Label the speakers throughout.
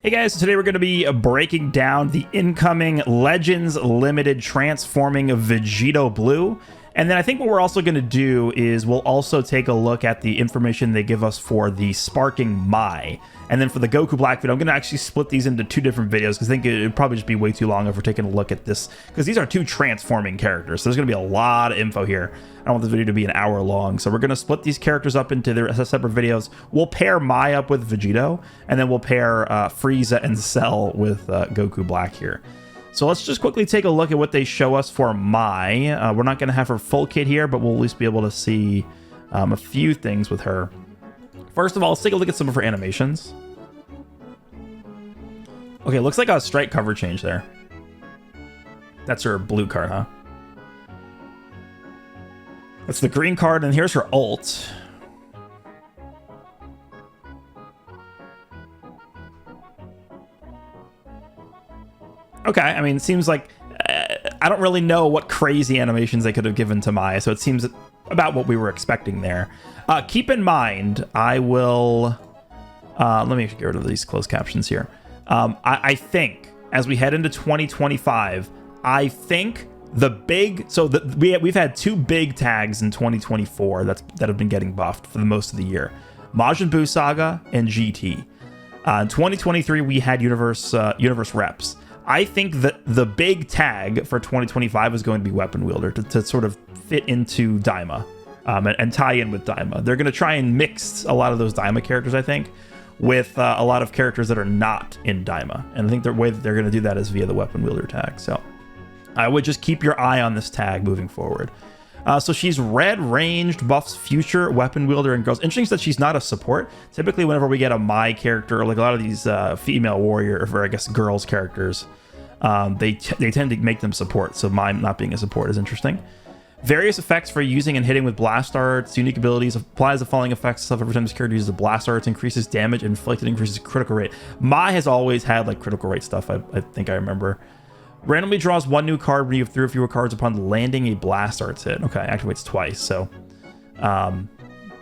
Speaker 1: Hey guys, so today we're going to be breaking down the incoming Legends Limited Transforming Vegito Blue. And then I think what we're also going to do is we'll also take a look at the information they give us for the Sparking Mai. And then for the Goku Black video, I'm going to actually split these into two different videos because I think it would probably just be way too long if we're taking a look at this, because these are two transforming characters. So there's going to be a lot of info here. I don't want this video to be an hour long. So we're going to split these characters up into their separate videos. We'll pair Mai up with Vegito, and then we'll pair Frieza and Cell with Goku Black here. So let's just quickly take a look at what they show us for Mai. We're not going to have her full kit here, but we'll at least be able to see a few things with her. First of all, let's take a look at some of her animations. Okay, looks like a strike cover change there. That's her blue card, huh? That's the green card, and here's her ult. Okay, I mean, it seems like I don't really know what crazy animations they could have given to Mai, so it seems about what we were expecting there. Keep in mind, I will... let me get rid of these closed captions here. I think, as we head into 2025, I think the big... So we've had two big tags in 2024 that have been getting buffed for the most of the year. Majin Buu Saga and GT. In 2023, we had Universe Reps. I think that the big tag for 2025 is going to be Weapon Wielder to sort of fit into Daima and tie in with Daima. They're going to try and mix a lot of those Daima characters, I think, with a lot of characters that are not in Daima. And I think the way that they're going to do that is via the Weapon Wielder tag. So I would just keep your eye on this tag moving forward. So she's red ranged, buffs future weapon wielder and girls. Interesting that she's not a support. Typically, whenever we get a Mai character, or like a lot of these female warrior, or I guess girls characters, they tend to make them support. So Mai not being a support is interesting. Various effects for using and hitting with blast arts. Unique abilities applies the following effects stuff every time this character uses the blast arts. Increases damage inflicted, increases critical rate. Mai has always had like critical rate stuff. I think I remember. Randomly draws one new card when you have 3 or fewer cards upon landing a blast arts hit. Okay, activates twice, so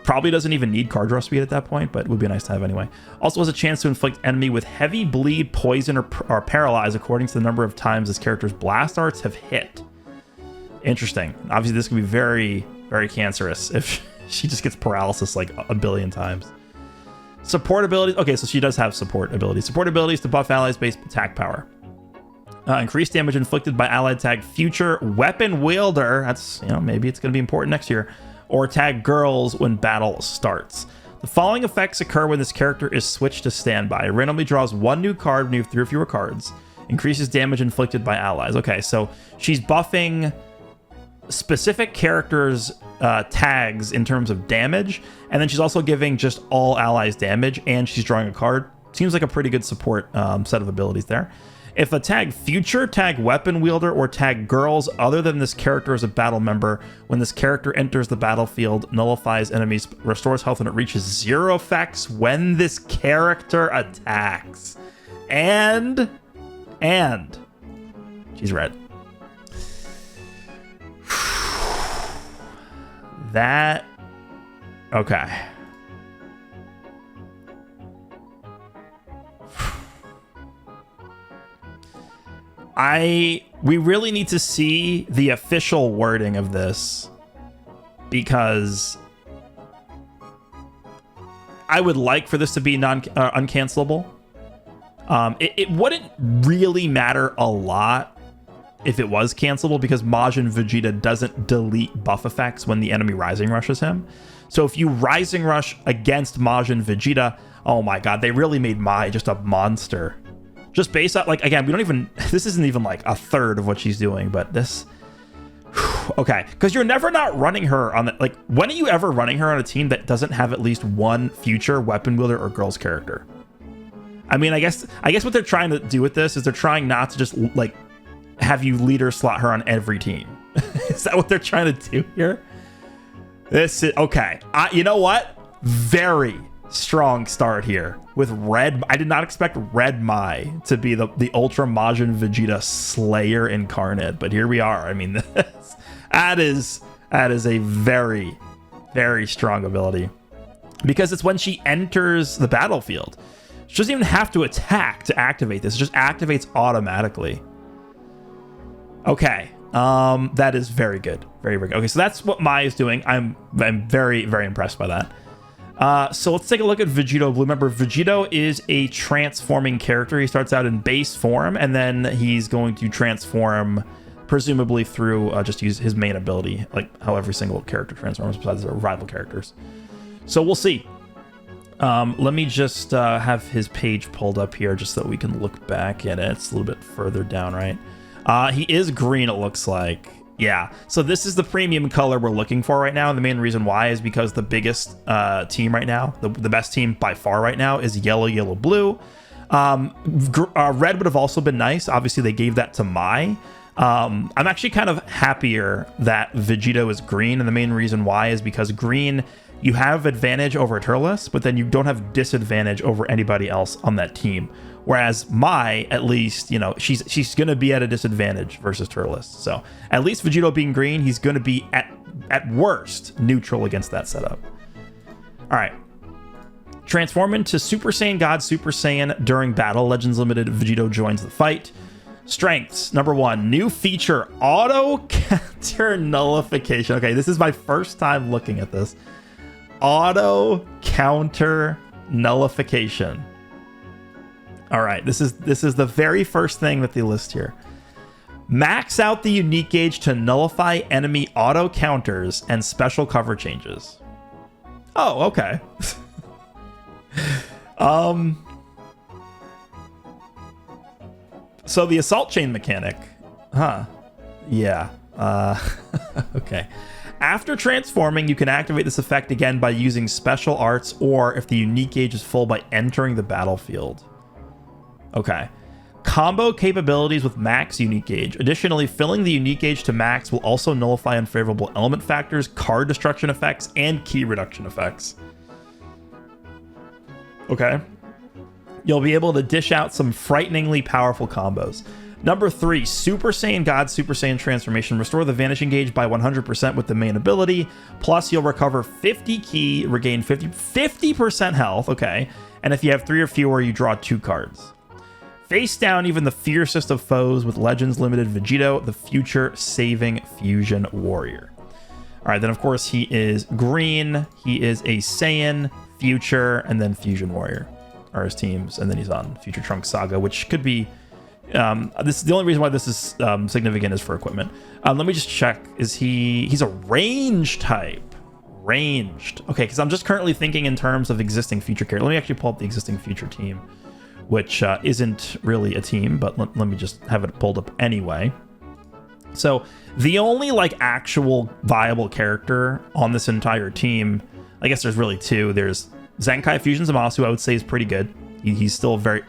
Speaker 1: probably doesn't even need card draw speed at that point, but it would be nice to have anyway. Also has a chance to inflict enemy with heavy bleed, poison, or paralyze according to the number of times this character's blast arts have hit. Interesting. Obviously, this could be very, very cancerous if she just gets paralysis like a billion times. Support abilities. Okay, so she does have support abilities. Support abilities to buff allies based attack power. Increased damage inflicted by allied tag future weapon wielder. That's, maybe it's going to be important next year. Or tag girls when battle starts. The following effects occur when this character is switched to standby. It randomly draws one new card when you have 3 or fewer cards. Increases damage inflicted by allies. Okay, so she's buffing specific characters' tags in terms of damage, and then she's also giving just all allies damage, and she's drawing a card. Seems like a pretty good support set of abilities there. If a tag future, tag weapon wielder, or tag girls other than this character as a battle member, when this character enters the battlefield, nullifies enemies, restores health, and it reaches 0 effects when this character attacks. And she's red. That, okay. We really need to see the official wording of this, because I would like for this to be uncancelable. It wouldn't really matter a lot if it was cancelable, because Majin Vegeta doesn't delete buff effects when the enemy Rising Rushes him. So if you Rising Rush against Majin Vegeta, oh my god, they really made Mai just a monster. Just based on, like, again, we don't even, this isn't even like a third of what she's doing, but this, okay. Because you're never not running her on the, like, when are you ever running her on a team that doesn't have at least one future weapon wielder or girls character? I mean, I guess what they're trying to do with this is they're trying not to just, like, have you leader slot her on every team. Is that what they're trying to do here? This is, okay. You know what? Very strong start here with red. I did not expect red Mai to be the Ultra Majin Vegeta Slayer incarnate, but here we are. I mean, that is a very, very strong ability, because it's when she enters the battlefield. She doesn't even have to attack to activate this. It just activates automatically. Okay. That is very good. Very, very good. Okay, so that's what Mai is doing. I'm very, very impressed by that. So let's take a look at Vegito Blue. Remember, Vegito is a transforming character. He starts out in base form, and then he's going to transform, presumably through just use his main ability, like how every single character transforms besides their rival characters. So we'll see. Let me just have his page pulled up here just so that we can look back at it. It's a little bit further down, right? He is green, it looks like. Yeah, so this is the premium color we're looking for right now. And the main reason why is because the biggest team right now, the best team by far right now, is yellow, yellow, blue. Red would have also been nice. Obviously, they gave that to Mai. I'm actually kind of happier that Vegito is green. And the main reason why is because green, you have advantage over Turles, but then you don't have disadvantage over anybody else on that team. Whereas Mai, at least, you know, she's going to be at a disadvantage versus Turles. So at least Vegito being green, he's going to be at worst neutral against that setup. All right. Transform into Super Saiyan God, Super Saiyan during battle. Legends Limited, Vegito joins the fight. Strengths. Number 1, new feature, auto counter nullification. Okay, this is my first time looking at this. Auto counter nullification. All right, this is the very first thing that they list here. Max out the unique gauge to nullify enemy auto counters and special cover changes. Oh, okay. So the assault chain mechanic. Huh. Yeah. Okay. After transforming, you can activate this effect again by using special arts, or if the unique gauge is full, by entering the battlefield. Okay. Combo capabilities with max unique gauge. Additionally, filling the unique gauge to max will also nullify unfavorable element factors, card destruction effects, and key reduction effects. Okay. You'll be able to dish out some frighteningly powerful combos. Number 3, Super Saiyan God, Super Saiyan Transformation. Restore the Vanishing Gauge by 100% with the main ability. Plus, you'll recover 50 ki, regain 50% health. Okay. And if you have 3 or fewer, you draw 2 cards. Face down even the fiercest of foes with Legends Limited Vegito, the future saving fusion warrior. All right, then of course he is green. He is a Saiyan, future, and then fusion warrior are his teams, and then he's on Future Trunks Saga, which could be. This the only reason why this is significant is for equipment. Let me just check. Is he's a range type? Ranged. Okay, because I'm just currently thinking in terms of existing future character. Let me actually pull up the existing future team, which isn't really a team, but let me just have it pulled up anyway. So the only like actual viable character on this entire team, I guess there's really 2. There's Zenkai Fusion Zamasu, I would say is pretty good. He's still very,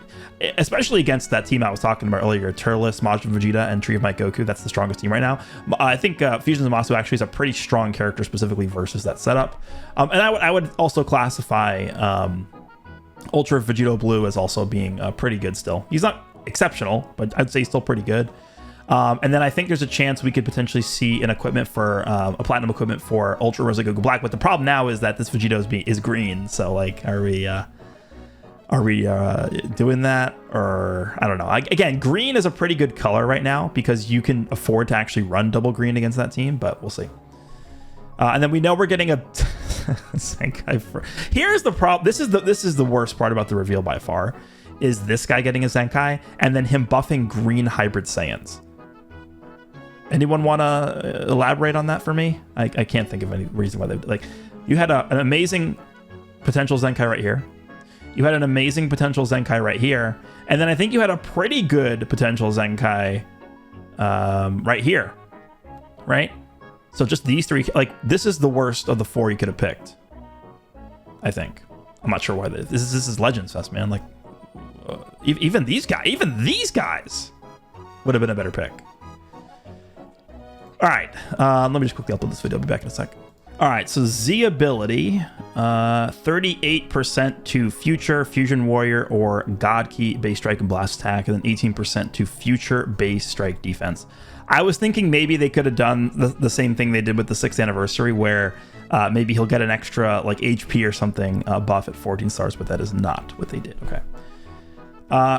Speaker 1: especially against that team I was talking about earlier, Turles, Majin Vegeta, and Tree of Might Goku. That's the strongest team right now. I think Fusion Zamasu actually is a pretty strong character specifically versus that setup. And I would also classify Ultra Vegito Blue as also being pretty good still. He's not exceptional, but I'd say he's still pretty good. And then I think there's a chance we could potentially see an equipment for a platinum equipment for Ultra Rosa Goku Black. But the problem now is that this Vegito is green. So like, are we doing that? Or I don't know. Again, green is a pretty good color right now because you can afford to actually run double green against that team, but we'll see. And then we know we're getting a Zenkai for. Here's the problem. This is the worst part about the reveal by far, is this guy getting a Zenkai and then him buffing green hybrid Saiyans. Anyone want to elaborate on that for me? I can't think of any reason why they like. You had an amazing potential Zenkai right here. You had an amazing potential Zenkai right here, and then I think you had a pretty good potential Zenkai right here, right? So just these 3, like this is the worst of the 4 you could have picked. I think. I'm not sure why this is Legends Fest, man. Like even these guys would have been a better pick. All right, let me just quickly upload this video. I'll be back in a sec. All right, so Z ability, 38% to Future, Fusion Warrior, or God Key, Base Strike and Blast Attack, and then 18% to Future, Base Strike Defense. I was thinking maybe they could have done the same thing they did with the 6th anniversary, where maybe he'll get an extra like HP or something buff at 14 stars, but that is not what they did. Okay.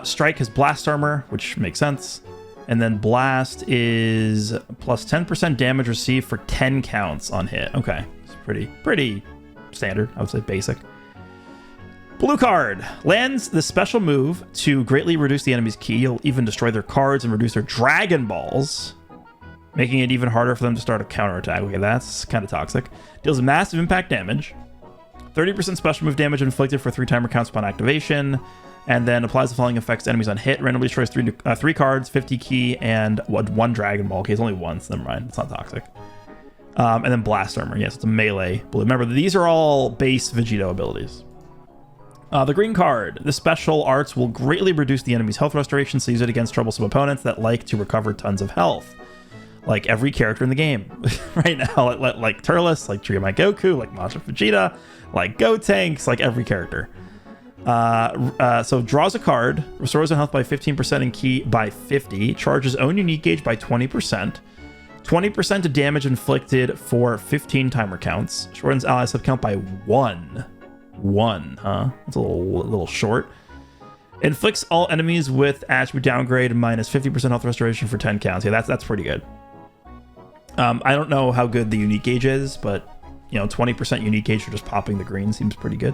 Speaker 1: Strike has blast armor, which makes sense. And then blast is plus 10% damage received for 10 counts on hit. Okay, it's pretty standard. I would say basic. Blue card lands the special move to greatly reduce the enemy's ki. You'll even destroy their cards and reduce their Dragon Balls, making it even harder for them to start a counterattack. Okay, that's kind of toxic. Deals massive impact damage. 30% special move damage inflicted for 3 timer counts upon activation. And then applies the following effects to enemies on hit. Randomly destroys 3 cards, 50 ki, and 1 Dragon Ball. Okay, it's only once. Never mind. It's not toxic. And then blast armor. Yes, it's a melee blue. Remember, these are all base Vegito abilities. The green card. The special arts will greatly reduce the enemy's health restoration, so use it against troublesome opponents that like to recover tons of health. Like every character in the game right now. Like Turles, like Trio My Goku, like Masha Vegeta, like Gotenks, like every character. So draws a card, restores their health by 15% and ki by 50, charges own unique gauge by 20%, 20% of damage inflicted for 15 timer counts, shortens ally sub count by 1. 1, huh? That's a little short. Inflicts all enemies with attribute downgrade minus 50% health restoration for 10 counts. Yeah, that's pretty good. I don't know how good the unique gauge is, but 20% unique gauge for just popping the green seems pretty good.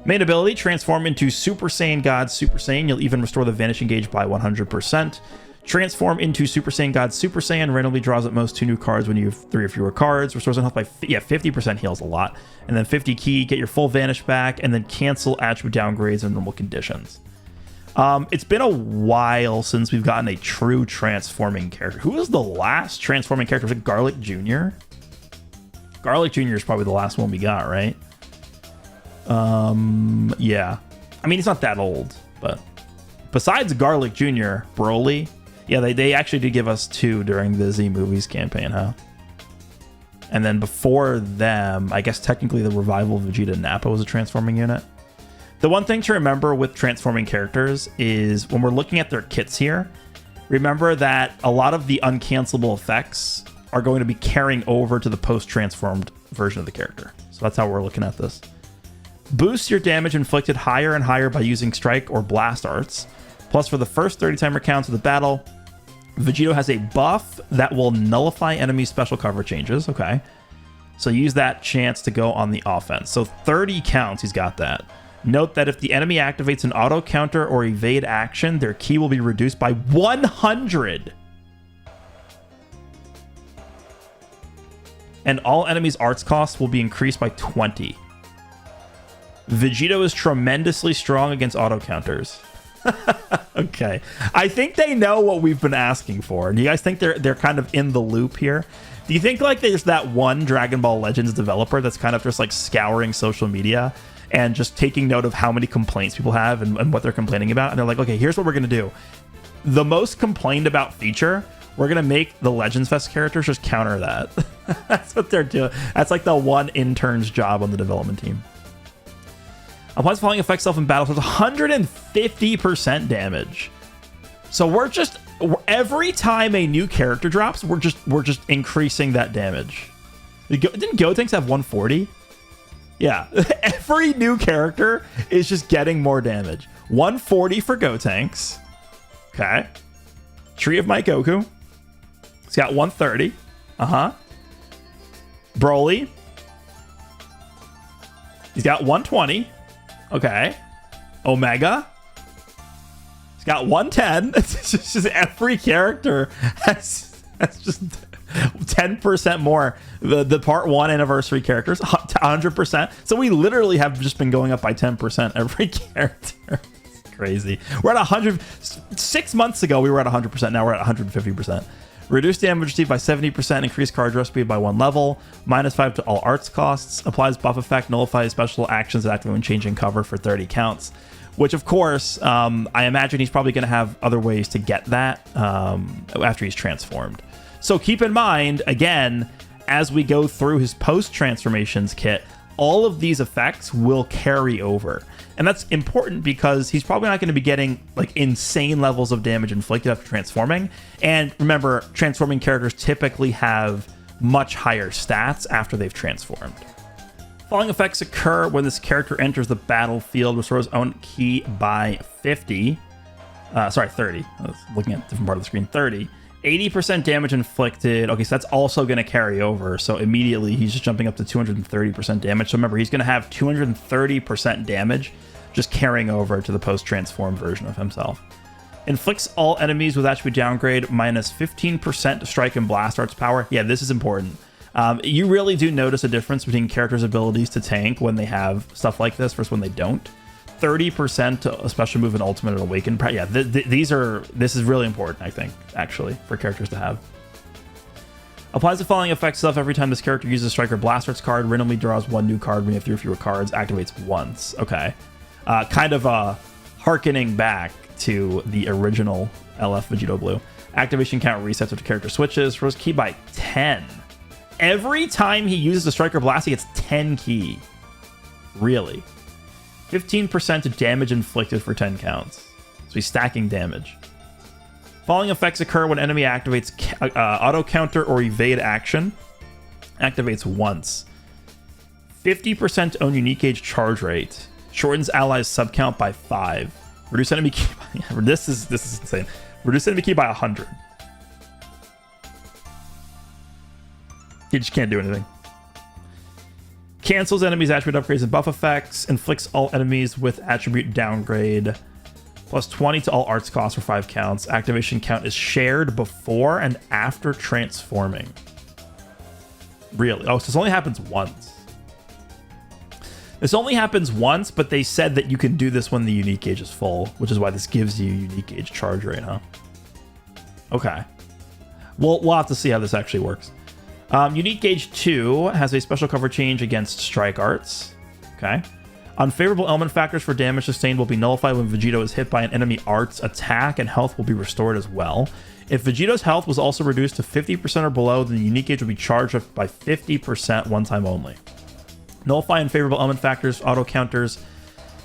Speaker 1: Main ability, transform into Super Saiyan God Super Saiyan. You'll even restore the vanishing gauge by 100%. Transform into Super Saiyan God Super Saiyan. Randomly draws at most 2 new cards when you have 3 or fewer cards. Restores on health by 50% heals a lot. And then 50 ki, get your full vanish back, and then cancel attribute downgrades in normal conditions. It's been a while since we've gotten a true transforming character. Who was the last transforming character? Was it Garlic Jr.? Garlic Jr. is probably the last one we got, right? Yeah. I mean, he's not that old, but besides Garlic Jr., Broly, yeah, they actually did give us 2 during the Z Movies campaign, huh? And then before them, I guess technically the Revival of Vegeta Nappa was a transforming unit. The one thing to remember with transforming characters is when we're looking at their kits here, remember that a lot of the uncancelable effects are going to be carrying over to the post-transformed version of the character. So that's how we're looking at this. Boost your damage inflicted higher and higher by using Strike or Blast Arts. Plus, for the first 30 timer counts of the battle, Vegito has a buff that will nullify enemy special cover changes. Okay. So use that chance to go on the offense. So 30 counts, he's got that. Note that if the enemy activates an auto counter or evade action, their ki will be reduced by 100. And all enemies' arts costs will be increased by 20. Vegito is tremendously strong against auto counters. Okay. I think they know what we've been asking for. And you guys think they're kind of in the loop here? Do you think like there's that one Dragon Ball Legends developer that's kind of just like scouring social media and just taking note of how many complaints people have and what they're complaining about? And they're like, okay, here's what we're going to do. The most complained about feature, we're going to make the Legends Fest characters just counter that. That's what they're doing. That's like the one intern's job on the development team. Applies following effect self in battle, so it's 150% damage. So we're just every time a new character drops, we're just increasing that damage. Didn't Gotenks have 140? Yeah, every new character is just getting more damage. 140 for Gotenks. Okay. Tree of My Goku. It's got 130. Broly. He's got 120. Okay. Omega. He's got 110. It's just every character has just 10% more. The part 1 anniversary characters, 100%. So we literally have just been going up by 10% every character. It's crazy. We're at 100. 6 months ago, we were at 100%. Now we're at 150%. Reduce damage received by 70%. Increase card draw speed by 1 level. -5 to all arts costs. Applies buff effect. Nullifies special actions active when changing cover for 30 counts. Which, of course, I imagine he's probably going to have other ways to get that after he's transformed. So keep in mind, again, as we go through his post-transformations kit, all of these effects will carry over. And that's important because he's probably not going to be getting like insane levels of damage inflicted after transforming. And remember, transforming characters typically have much higher stats after they've transformed. Following effects occur when this character enters the battlefield. Restores own key by 50. 30. I was looking at a different part of the screen. 30. 80% damage inflicted. Okay, so that's also going to carry over. So immediately he's just jumping up to 230% damage. So remember, he's going to have 230% damage just carrying over to the post-transform version of himself. Inflicts all enemies with attribute downgrade minus 15% to strike and blast arts power. Yeah, this is important. You really do notice a difference between characters' abilities to tank when they have stuff like this versus when they don't. 30% to a special move and ultimate and awaken. Yeah, this is really important, I think, actually, for characters to have. Applies the following effect stuff every time this character uses a Striker Blast Arts card. Randomly draws one new card when you have 3 or fewer cards. Activates once. Okay. Kind of harkening back to the original LF Vegito Blue. Activation count resets if the character switches. Rose key by 10. Every time he uses a Striker Blast, he gets 10 key. Really? 15% to damage inflicted for 10 counts. So he's stacking damage. Following effects occur when enemy activates auto counter or evade action. Activates once. 50% own unique gauge charge rate. Shortens allies sub count by 5. Reduce enemy key by, this is insane. Reduce enemy key by 100. You just can't do anything. Cancels enemies' attribute upgrades and buff effects. Inflicts all enemies with attribute downgrade. Plus 20 to all arts costs for 5 counts. Activation count is shared before and after transforming. Really? Oh, so this only happens once. This only happens once, but they said that you can do this when the unique gauge is full, which is why this gives you unique gauge charge rate, huh? Okay. We'll have to see how this actually works. Unique Gauge 2 has a special cover change against Strike Arts. Okay. Unfavorable element factors for damage sustained will be nullified when Vegito is hit by an enemy arts attack, and health will be restored as well. If Vegito's health was also reduced to 50% or below, then the Unique Gauge will be charged up by 50% one time only. Nullify unfavorable element factors, auto counters,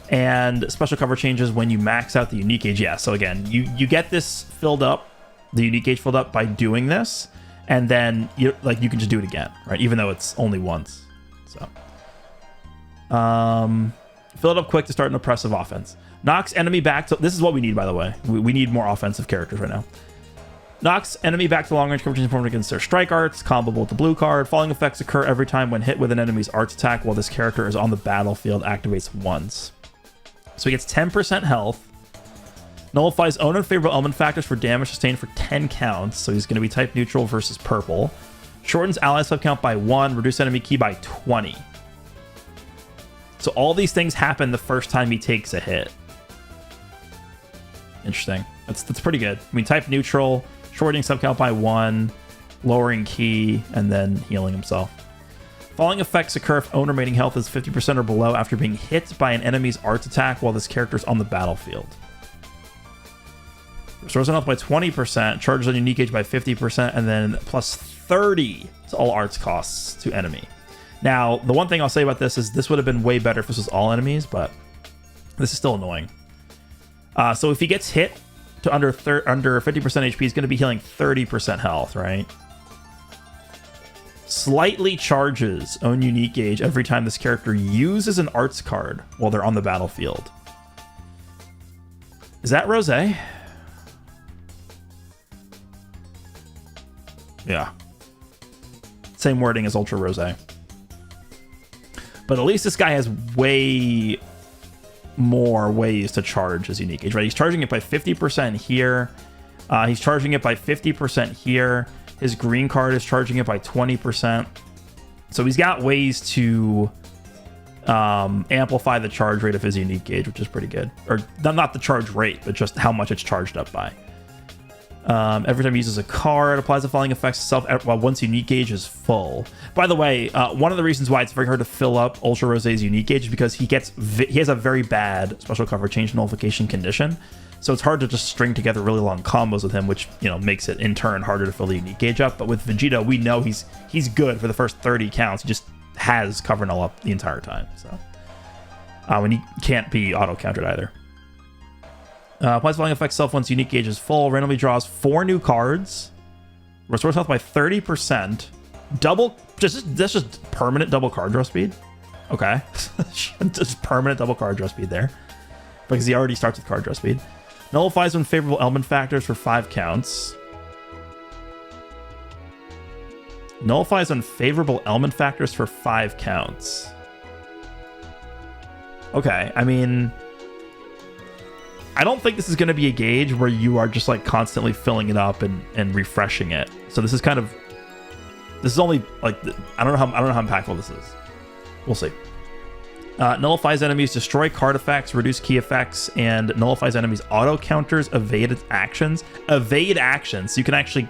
Speaker 1: and special cover changes when you max out the Unique Gauge. Yeah, so again, you get this filled up, the Unique Gauge filled up by doing this. And then you can just do it again, right? Even though it's only once. So, fill it up quick to start an oppressive offense. Knocks enemy back to. This is what we need, by the way. We need more offensive characters right now. Knocks enemy back to long range coverage performed against their strike arts, comboable with the blue card. Following effects occur every time when hit with an enemy's arts attack while this character is on the battlefield. Activates once. So he gets 10% health. Nullifies own unfavorable element factors for damage sustained for 10 counts. So he's going to be type neutral versus purple. Shortens ally sub count by 1. Reduce enemy key by 20. So all these things happen the first time he takes a hit. Interesting. That's pretty good. I mean, type neutral, shortening sub count by 1, lowering key, and then healing himself. Following effects occur if own remaining health is 50% or below after being hit by an enemy's arts attack while this character is on the battlefield. Restores health by 20%, charges on unique gauge by 50%, and then plus 30 to all arts costs to enemy. Now, the one thing I'll say about this is this would have been way better if this was all enemies, but this is still annoying. So if he gets hit to under 50% HP, he's going to be healing 30% health, right? Slightly charges own unique gauge every time this character uses an arts card while they're on the battlefield. Is that Rosé? Yeah. Same wording as Ultra Rosé. But at least this guy has way more ways to charge his unique gauge, right? He's charging it by 50% here. He's charging it by 50% here. His green card is charging it by 20%. So he's got ways to amplify the charge rate of his unique gauge, which is pretty good. Or not the charge rate, but just how much it's charged up by. Every time he uses a card, applies the following effects itself once unique gauge is full. By the way, one of the reasons why it's very hard to fill up Ultra Rosé's unique gauge is because he has a very bad special cover change nullification condition. So it's hard to just string together really long combos with him, which makes it in turn harder to fill the unique gauge up. But with Vegito, we know he's good for the first 30 counts. He just has cover null up the entire time. So and he can't be auto countered either. Applies following effects self once unique gauge is full. Randomly draws 4 new cards. Restores health by 30%. That's just permanent double card draw speed. Okay. Just permanent double card draw speed there. Because he already starts with card draw speed. Nullifies unfavorable element factors for 5 counts. Nullifies unfavorable element factors for 5 counts. Okay, I mean, I don't think this is going to be a gauge where you are just like constantly filling it up and refreshing it. So this is kind of, this is only like, I don't know how impactful this is. We'll see. Nullifies enemies, destroy card effects, reduce key effects, and nullifies enemies auto counters, evade actions. Evade actions. So you can actually,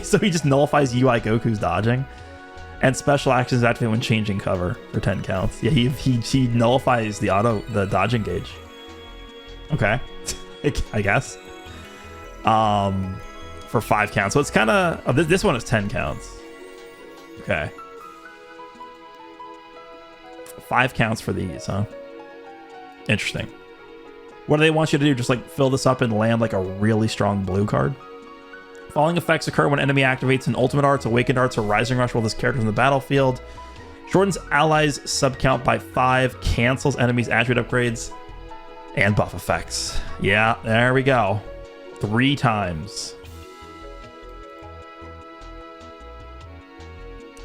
Speaker 1: so he just nullifies UI Goku's dodging. And special actions activate when changing cover for 10 counts. Yeah, he nullifies the dodging gauge. Okay. I guess. For 5 counts. So it's kind of, this one is 10 counts. Okay. 5 counts for these, huh? Interesting. What do they want you to do? Just like fill this up and land like a really strong blue card? Following effects occur when enemy activates an ultimate arts, awakened arts, or rising rush while this character is in the battlefield. Shortens allies sub count by 5, cancels enemies attribute upgrades, and buff effects. Yeah, there we go. 3 times.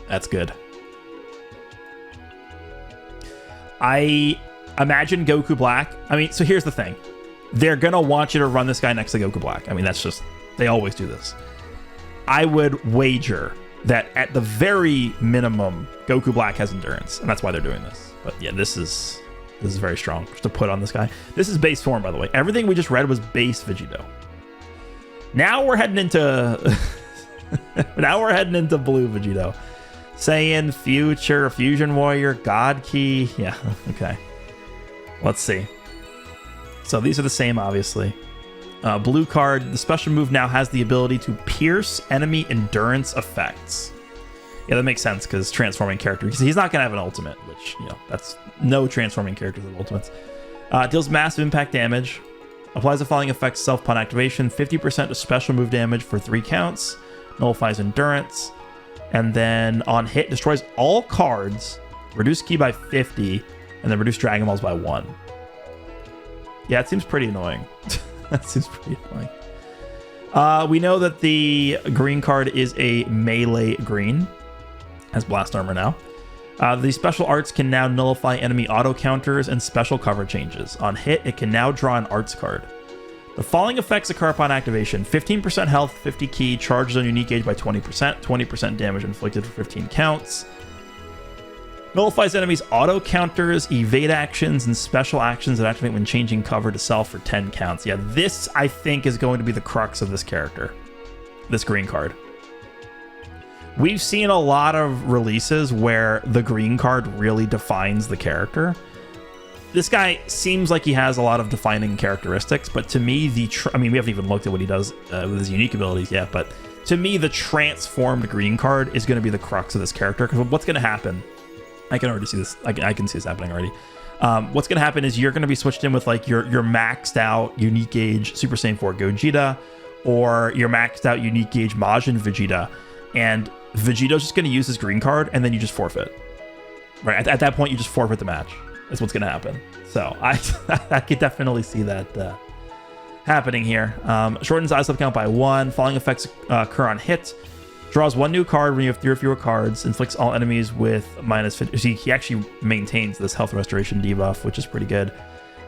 Speaker 1: That's good. I imagine Goku Black. I mean, so here's the thing. They're going to want you to run this guy next to Goku Black. I mean, that's just, they always do this. I would wager that at the very minimum, Goku Black has endurance, and that's why they're doing this. But yeah, this is very strong just to put on this guy. This is base form, by the way. Everything we just read was base Vegito. Now we're heading into blue Vegito. Saiyan, Future, Fusion Warrior, God Key. Yeah, okay. Let's see. So these are the same, obviously. Blue card, the special move now has the ability to pierce enemy endurance effects. Yeah, that makes sense because transforming character, because he's not going to have an ultimate, which, you know, that's no transforming characters with ultimates. Deals massive impact damage. Applies the following effects self-pun activation. 50% of special move damage for 3 counts. Nullifies endurance. And then on hit, destroys all cards, reduce key by 50, and then reduce Dragon Balls by 1. Yeah, it seems pretty annoying. That seems pretty annoying. We know that the green card is a melee green. Has blast armor now. The special arts can now nullify enemy auto counters and special cover changes. On hit, it can now draw an arts card. The following effects occur upon activation. 15% health, 50 key, charges on unique gauge by 20%, 20% damage inflicted for 15 counts. Nullifies enemies' auto counters, evade actions, and special actions that activate when changing cover to self for 10 counts. Yeah, this, I think, is going to be the crux of this character. This green card. We've seen a lot of releases where the green card really defines the character. This guy seems like he has a lot of defining characteristics, but to me, I mean, we haven't even looked at what he does with his unique abilities yet, but to me, the transformed green card is going to be the crux of this character, because what's going to happen, I can already see this, I can see this happening already. What's going to happen is you're going to be switched in with like your maxed out unique gauge Super Saiyan 4 Gogeta, or your maxed out unique gauge Majin Vegeta, and Vegito's just going to use his green card, and then you just forfeit. Right, at that point, you just forfeit the match. That's what's going to happen. So I could definitely see that happening here. Shortens eye sub count by 1. Falling effects occur on hit. Draws 1 new card when you have 3 or fewer cards. Inflicts all enemies with minus 50. So he actually maintains this health restoration debuff, which is pretty good.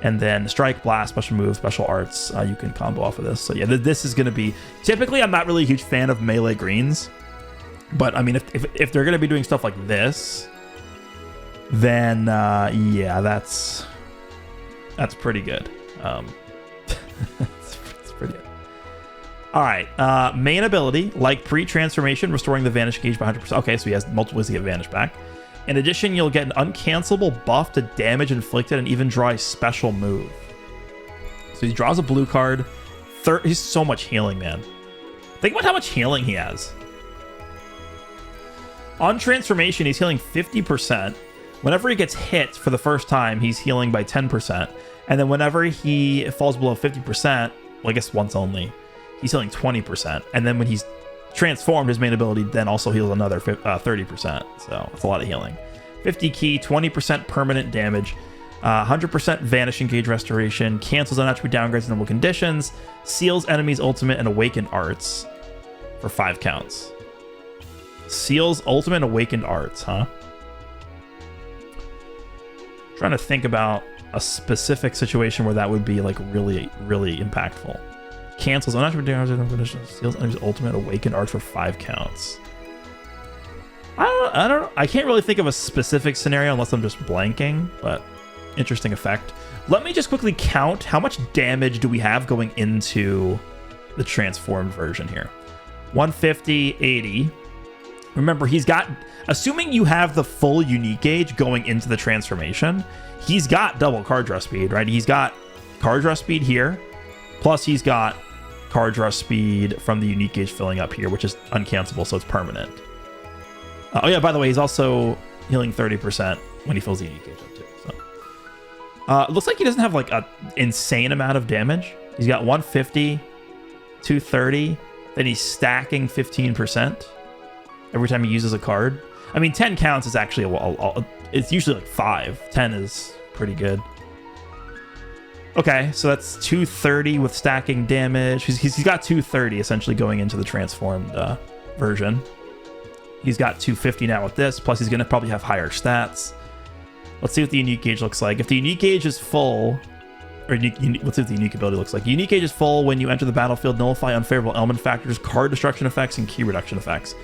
Speaker 1: And then strike, blast, special move, special arts. You can combo off of this. So yeah, this is going to be... Typically, I'm not really a huge fan of melee greens. But I mean, if they're going to be doing stuff like this... then yeah, that's pretty good. It's pretty good. All right, main ability, like pre-transformation, restoring the vanish gauge by 100%. Okay, so he has multiple ways to get vanish back. In addition, you'll get an uncancelable buff to damage inflicted and even draw a special move. So he draws a blue card. He's so much healing, man. Think about how much healing he has. On transformation, he's healing 50%. Whenever he gets hit for the first time, he's healing by 10%. And then whenever he falls below 50%, well, I guess once only, he's healing 20%. And then when he's transformed, his main ability then also heals another 30%. So that's a lot of healing. 50 key, 20% permanent damage, 100% vanishing gauge restoration, cancels on attribute downgrades in normal conditions, seals enemies ultimate and awakened arts for 5 counts. Seals ultimate and awakened arts, huh? Trying to think about a specific situation where that would be like really, really impactful. Cancels on attribute downgrades in normal conditions, seals enemies ultimate, awakened arts for 5 counts. I don't know. I can't really think of a specific scenario unless I'm just blanking, but interesting effect. Let me just quickly count how much damage do we have going into the transformed version here. 150, 80. Remember, he's got, assuming you have the full unique gauge going into the transformation, he's got double card draw speed, right? He's got card draw speed here, plus he's got card draw speed from the unique gauge filling up here, which is uncancelable, so it's permanent. Oh yeah, by the way, he's also healing 30% when he fills the unique gauge up too. So, it looks like he doesn't have like an insane amount of damage. He's got 150, 230, then he's stacking 15% every time he uses a card. I mean, 10 counts is actually it's usually like 5. 10 is pretty good. Okay, so that's 230 with stacking damage. He's got 230 essentially going into the transformed version. He's got 250 now with this, plus he's going to probably have higher stats. Let's see what the unique gauge looks like. If the unique gauge is full, or let's see what the unique ability looks like. Unique gauge is full when you enter the battlefield, nullify unfavorable element factors, card destruction effects, and key reduction effects.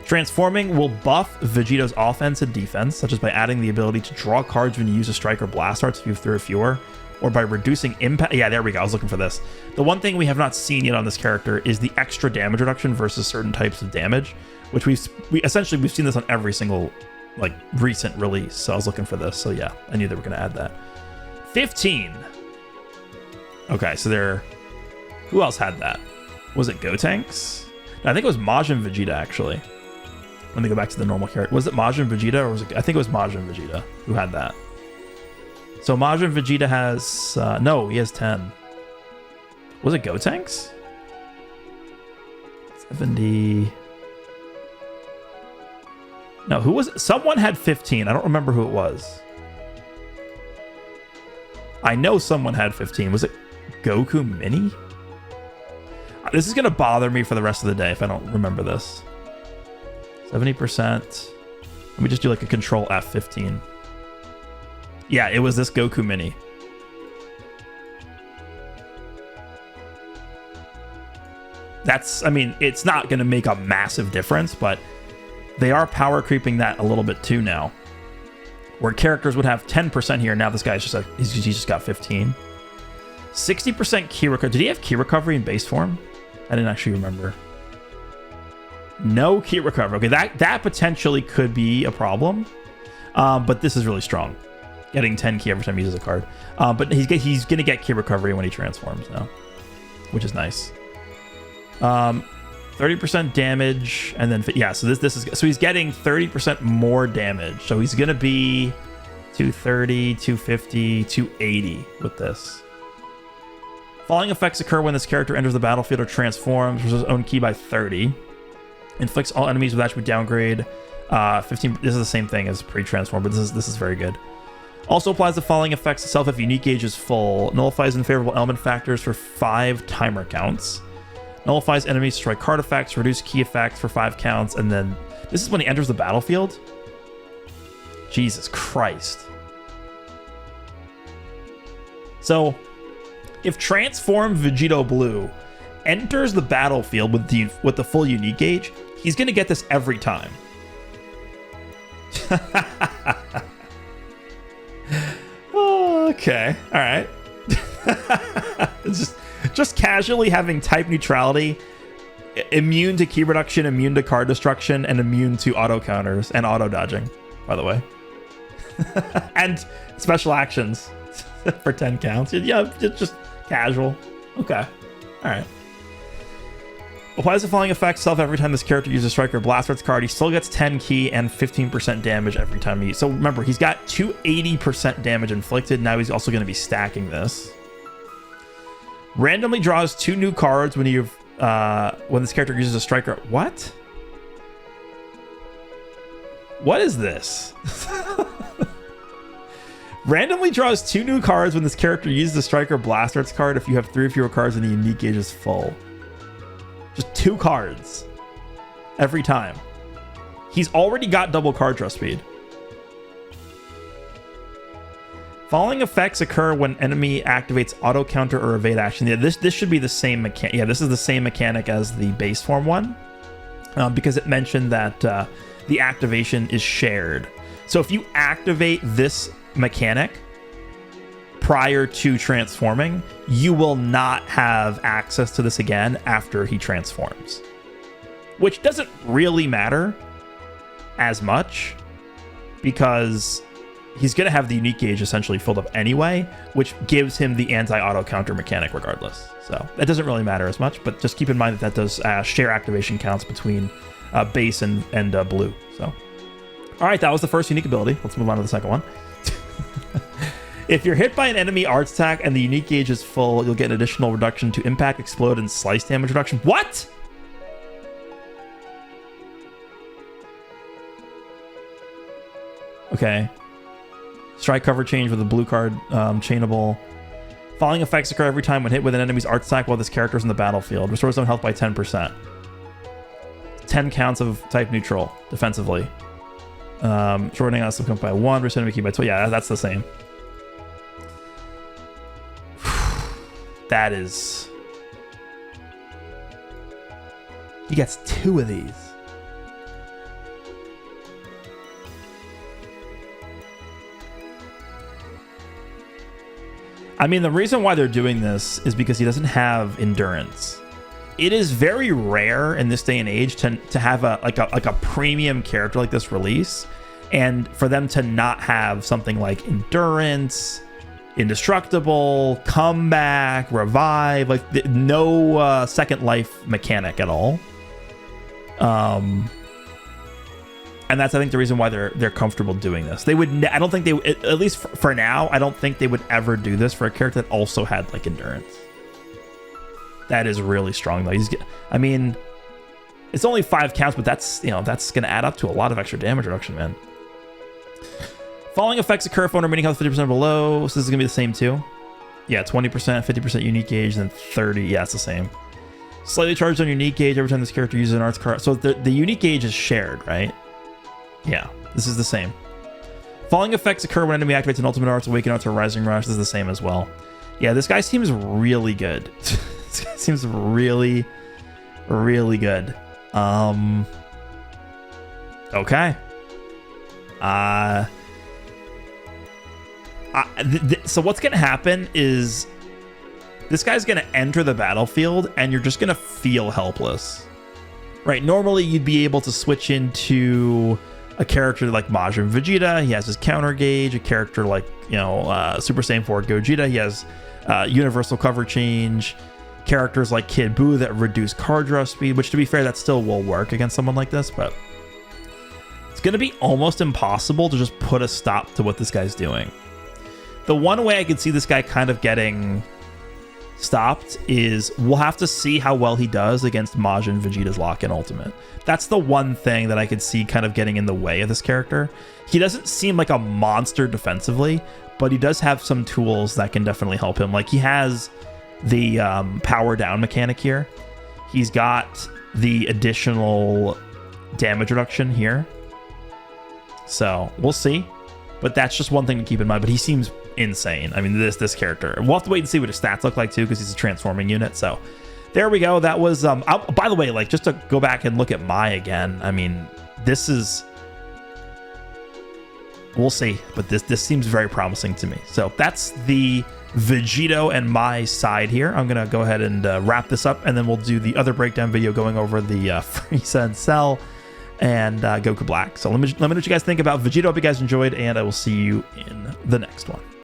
Speaker 1: Transforming will buff Vegito's offense and defense, such as by adding the ability to draw cards when you use a strike or blast arts if you have 3 or fewer, or by reducing impact. Yeah, there we go. I was looking for this. The one thing we have not seen yet on this character is the extra damage reduction versus certain types of damage, which we've seen this on every single like recent release. So I was looking for this. So yeah, I knew they were going to add that. 15. Okay, so who else had that? Was it Gotenks? No, I think it was Majin Vegeta actually. Let me go back to the normal character. Was it Majin Vegeta or was it? I think it was Majin Vegeta who had that. So Majin Vegeta has no, he has 10. Was it Gotenks? 70. No, who was it? Someone had 15. I don't remember who it was. I know someone had 15. Was it Goku Mini? This is going to bother me for the rest of the day if I don't remember this. 70%. Let me just do like a control F15. Yeah, it was this Goku Mini. I mean, it's not going to make a massive difference, but they are power creeping that a little bit too now. Where characters would have 10% here, now this guy's he's just got 15. 60% key recovery. Did he have key recovery in base form? I didn't actually remember. No key recovery. Okay, that potentially could be a problem. But this is really strong. Getting 10 key every time he uses a card. But he's going to get key recovery when he transforms now, which is nice. 30% damage, and then yeah. So so he's getting 30% more damage. So he's gonna be 230, 250, 280 with this. Falling effects occur when this character enters the battlefield or transforms, with his own key by 30. Inflicts all enemies with attribute downgrade 15. This is the same thing as pre-transform, but this is very good. Also applies the falling effects itself if unique gauge is full. Nullifies unfavorable element factors for 5 timer counts. Nullifies enemies, destroy card effects, reduce key effects for 5 counts, and then this is when he enters the battlefield. Jesus Christ. So, if transformed Vegito Blue enters the battlefield with the full unique gauge, he's going to get this every time. Okay, all right. It's just casually having type neutrality, immune to key reduction, immune to card destruction, and immune to auto counters and auto dodging, by the way. And special actions for 10 counts. Yeah, just casual. Okay. All right. Applies the following effect self every time this character uses strike or blast arts card. He still gets 10 key and 15% damage every time he... So remember, he's got 280% damage inflicted. Now he's also going to be stacking this. Randomly draws 2 new cards when this character uses a striker. What? What is this? Randomly draws 2 new cards when this character uses the Striker Blast Arts card if you have 3 or fewer cards and the unique gauge is full. Just 2 cards every time. He's already got double card draw speed. Following effects occur when enemy activates auto counter or evade action. Yeah, this should be the same mechanic. Yeah, this is the same mechanic as the base form one, because it mentioned that the activation is shared. So if you activate this mechanic prior to transforming, you will not have access to this again after he transforms, which doesn't really matter as much because he's going to have the unique gauge essentially filled up anyway, which gives him the anti-auto counter mechanic regardless. So that doesn't really matter as much, but just keep in mind that does share activation counts between base and blue. So, all right, that was the first unique ability. Let's move on to the second one. If you're hit by an enemy arts attack and the unique gauge is full, you'll get an additional reduction to impact, explode, and slice damage reduction. What? Okay. Strike cover change with a blue card, chainable. Following effects occur every time when hit with an enemy's art attack while this character is in the battlefield. Restores zone health by 10%. 10 counts of type neutral defensively. Shortening out some by 1, restore enemy key by 2. Yeah, that's the same. That is... He gets 2 of these. I mean, the reason why they're doing this is because he doesn't have endurance. It is very rare in this day and age to have a premium character like this release, and for them to not have something like endurance, indestructible, comeback, revive, like no second life mechanic at all. And that's, I think, the reason why they're comfortable doing this. They would, I don't think they, at least for now, I don't think they would ever do this for a character that also had like endurance. That is really strong though. I mean, it's only 5 counts, but that's, that's going to add up to a lot of extra damage reduction, man. Falling effects occur if one remaining health 50% below. So this is going to be the same too. Yeah, 20%, 50% unique gauge, then 30. Yeah, it's the same. Slightly charged on unique gauge every time this character uses an arts card. So the unique gauge is shared, right? Yeah, this is the same. Falling effects occur when enemy activates an ultimate arts, awaken arts, or rising rush. This is the same as well. Yeah, this guy seems really good. This guy seems really, really good. Okay. So what's gonna happen is this guy's gonna enter the battlefield, and you're just gonna feel helpless. Right? Normally, you'd be able to switch into a character like Majin Vegeta. He has his counter gauge. A character like, Super Saiyan 4 Gogeta. He has universal cover change. Characters like Kid Buu that reduce card draw speed, which, to be fair, that still will work against someone like this, but it's going to be almost impossible to just put a stop to what this guy's doing. The one way I could see this guy kind of getting stopped is we'll have to see how well he does against Majin Vegeta's lock-in ultimate. That's the one thing that I could see kind of getting in the way of this character. He doesn't seem like a monster defensively, but he does have some tools that can definitely help him. Like, he has the power down mechanic here. He's got the additional damage reduction here. So we'll see, but that's just one thing to keep in mind. But he seems insane. I mean, this character, we'll have to wait and see what his stats look like too, because he's a transforming unit. So there we go. That was by the way, like, just to go back and look at Mai again, I mean, this is, we'll see, but this seems very promising to me. So that's the Vegito and Mai side here. I'm gonna go ahead and wrap this up, and then we'll do the other breakdown video going over the Frieza and Cell and Goku Black. So let me know what you guys think about Vegito. Hope you guys enjoyed, and I will see you in the next one.